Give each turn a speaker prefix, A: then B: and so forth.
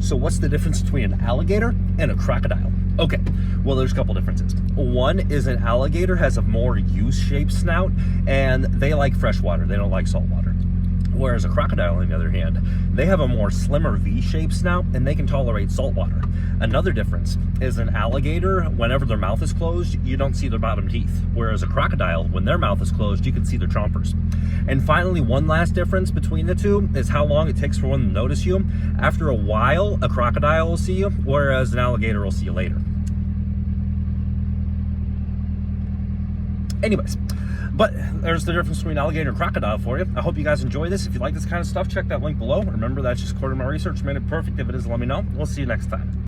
A: So what's the difference between an alligator and a crocodile? Okay, well, there's a couple differences. One is an alligator has a more U-shaped snout, and they like fresh water. They don't like salt water. Whereas a crocodile, on the other hand, they have a more slimmer V-shaped snout, and they can tolerate salt water. Another difference is an alligator, whenever their mouth is closed, you don't see their bottom teeth. Whereas a crocodile, when their mouth is closed, you can see their chompers. And finally, one last difference between the two is how long it takes for one to notice you. After a while, a crocodile will see you, whereas an alligator will see you later. Anyways, but there's the difference between alligator and crocodile for you. I hope you guys enjoy this. If you like this kind of stuff, check that link below. Remember, that's just according to my research. Made it perfect. If it is, let me know. We'll see you next time.